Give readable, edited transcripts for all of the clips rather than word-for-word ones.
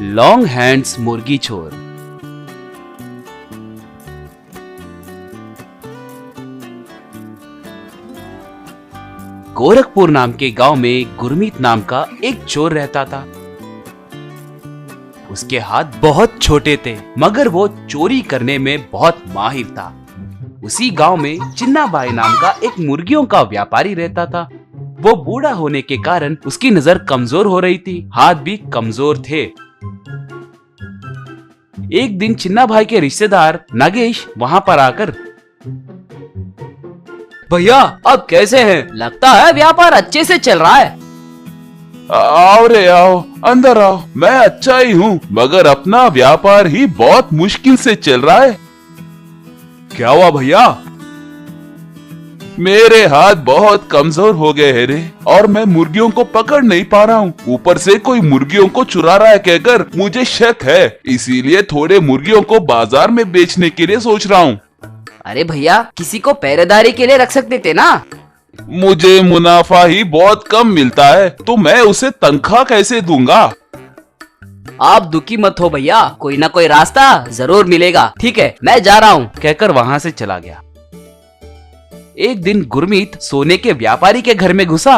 Long hands मुर्गी चोर। गोरखपुर नाम के गांव में गुरमीत नाम का एक चोर रहता था। उसके हाथ बहुत छोटे थे, मगर वो चोरी करने में बहुत माहिर था। उसी गांव में चिन्ना भाई नाम का एक मुर्गियों का व्यापारी रहता था। वो बूढ़ा होने के कारण उसकी नजर कमजोर हो रही थी, हाथ भी कमजोर थे। एक दिन चिन्ना भाई के रिश्तेदार नागेश वहां पर आकर, भैया अब कैसे हैं? लगता है व्यापार अच्छे से चल रहा है। आओ रे आओ, अंदर आओ। मैं अच्छा ही हूँ, मगर अपना व्यापार ही बहुत मुश्किल से चल रहा है। क्या हुआ भैया? मेरे हाथ बहुत कमजोर हो गए हैं रे, और मैं मुर्गियों को पकड़ नहीं पा रहा हूँ। ऊपर से कोई मुर्गियों को चुरा रहा है कहकर मुझे शक है, इसीलिए थोड़े मुर्गियों को बाजार में बेचने के लिए सोच रहा हूँ। अरे भैया, किसी को पहरेदारी के लिए रख सकते थे ना। मुझे मुनाफा ही बहुत कम मिलता है, तो मैं उसे तनख्वाह कैसे दूंगा? आप दुखी मत हो भैया, कोई ना कोई रास्ता जरूर मिलेगा। ठीक है, मैं जा रहा हूँ, कहकर वहां से चला गया। एक दिन गुरमीत सोने के व्यापारी के घर में घुसा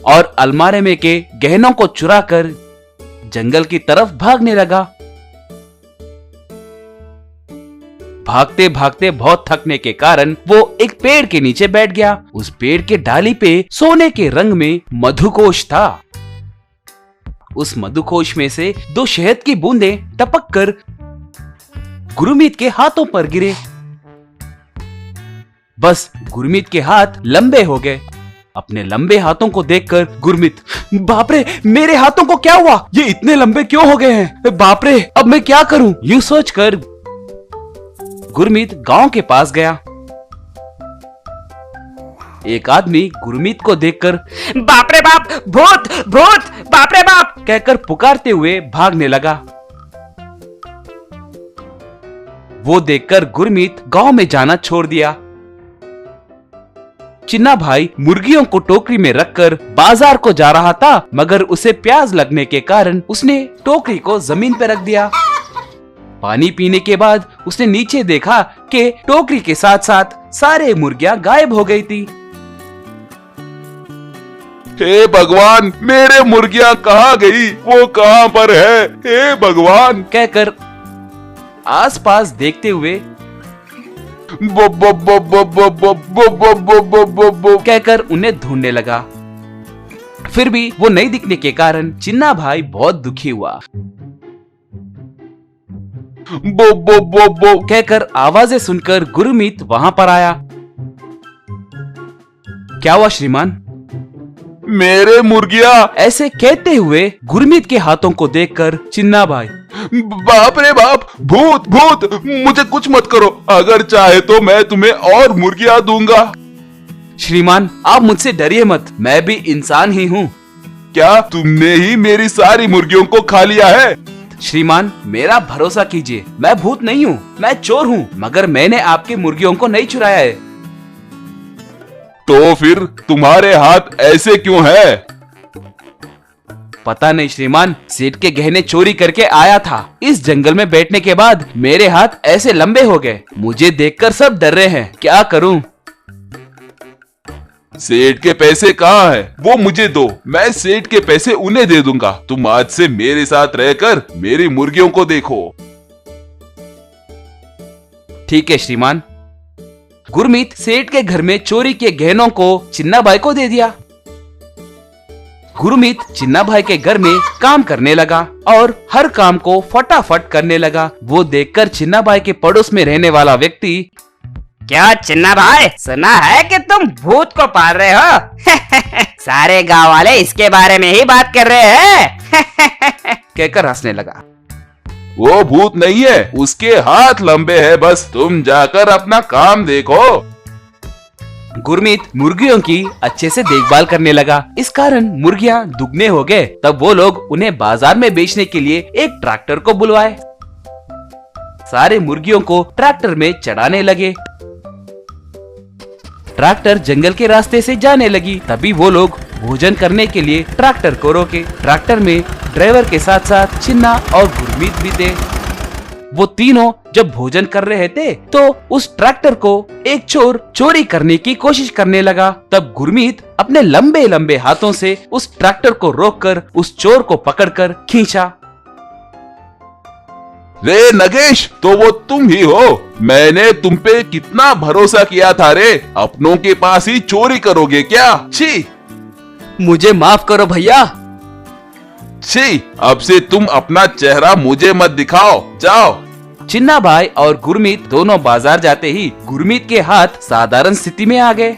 और अलमारे में के गहनों को चुराकर जंगल की तरफ भागने लगा। भागते भागते बहुत थकने के कारण वो एक पेड़ के नीचे बैठ गया। उस पेड़ के डाली पे सोने के रंग में मधुकोश था। उस मधुकोश में से 2 शहद की बूंदें टपक कर गुरमीत के हाथों पर गिरे। बस गुरमीत के हाथ लंबे हो गए। अपने लंबे हाथों को देखकर गुरमीत, बाप रे, मेरे हाथों को क्या हुआ? ये इतने लंबे क्यों हो गए हैं? बाप रे, अब मैं क्या करूं? यूं सोचकर गुरमीत गांव के पास गया। एक आदमी गुरमीत को देखकर, बाप रे बाप, भूत भूत, बाप रे बाप कहकर पुकारते हुए भागने लगा। वो देखकर गुरमीत गांव में जाना छोड़ दिया। चिन्ना भाई मुर्गियों को टोकरी में रखकर बाजार को जा रहा था, मगर उसे प्यास लगने के कारण उसने टोकरी को जमीन पर रख दिया। पानी पीने के बाद उसने नीचे देखा कि टोकरी के साथ साथ सारे मुर्गियां गायब हो गई थी। हे भगवान, मेरे मुर्गियां कहाँ गई? वो कहाँ पर है? हे भगवान, कहकर आसपास देखते हुए बो बो बो बो बो बो बो बो बो बो बो बो कहकर उन्हें ढूंढने लगा। फिर भी वो नहीं दिखने के कारण चिन्ना भाई बहुत दुखी हुआ। बो बो बो बो कहकर आवाजें सुनकर गुरमीत वहां पर आया। क्या हुआ श्रीमान? मेरे मुर्गियां। ऐसे कहते हुए गुरमीत के हाथों को देखकर चिन्ना भाई, बाप रे बाप, भूत भूत, मुझे कुछ मत करो। अगर चाहे तो मैं तुम्हें और मुर्गियां दूंगा। श्रीमान, आप मुझसे डरिए मत, मैं भी इंसान ही हूँ। क्या तुमने ही मेरी सारी मुर्गियों को खा लिया है? श्रीमान, मेरा भरोसा कीजिए, मैं भूत नहीं हूँ, मैं चोर हूँ, मगर मैंने आपकी मुर्गियों को नहीं चुराया है। तो फिर तुम्हारे हाथ ऐसे क्यों है? पता नहीं श्रीमान, सेठ के गहने चोरी करके आया था। इस जंगल में बैठने के बाद मेरे हाथ ऐसे लंबे हो गए। मुझे देखकर सब डर रहे हैं, क्या करूं? सेठ के पैसे कहाँ हैं? वो मुझे दो, मैं सेठ के पैसे उन्हें दे दूंगा। तुम आज से मेरे साथ रहकर मेरी मुर्गियों को देखो। ठीक है श्रीमान। गुरमीत सेठ के घर में चोरी के गहनों को चिन्ना भाई को दे दिया। गुरमीत चिन्ना भाई के घर में काम करने लगा और हर काम को फटाफट करने लगा। वो देखकर चिन्ना भाई के पड़ोस में रहने वाला व्यक्ति, क्या चिन्ना भाई, सुना है कि तुम भूत को पाल रहे हो? सारे गांव वाले इसके बारे में ही बात कर रहे हैं। कहकर हंसने लगा। वो भूत नहीं है, उसके हाथ लंबे हैं, बस तुम जाकर अपना काम देखो। गुरमीत मुर्गियों की अच्छे से देखभाल करने लगा। इस कारण मुर्गियां दुगने हो गए। तब वो लोग उन्हें बाजार में बेचने के लिए एक ट्रैक्टर को बुलवाए। सारे मुर्गियों को ट्रैक्टर में चढ़ाने लगे। ट्रैक्टर जंगल के रास्ते से जाने लगी। तभी वो लोग भोजन करने के लिए ट्रैक्टर को रोके। ट्रैक्टर में ड्राइवर के साथ साथ चिन्ना और गुरमीत भी थे। वो तीनों जब भोजन कर रहे थे तो उस ट्रैक्टर को एक चोर चोरी करने की कोशिश करने लगा। तब गुरमीत अपने लंबे लंबे हाथों से उस ट्रैक्टर को रोककर उस चोर को पकड़कर खींचा। रे नगेश, तो वो तुम ही हो। मैंने तुम पे कितना भरोसा किया था रे। अपनों के पास ही चोरी करोगे क्या? छी मुझे माफ करो भैया। छी, अब से तुम अपना चेहरा मुझे मत दिखाओ, जाओ। चिन्ना भाई और गुरमीत दोनों बाजार जाते ही गुरमीत के हाथ साधारण स्थिति में आ गए।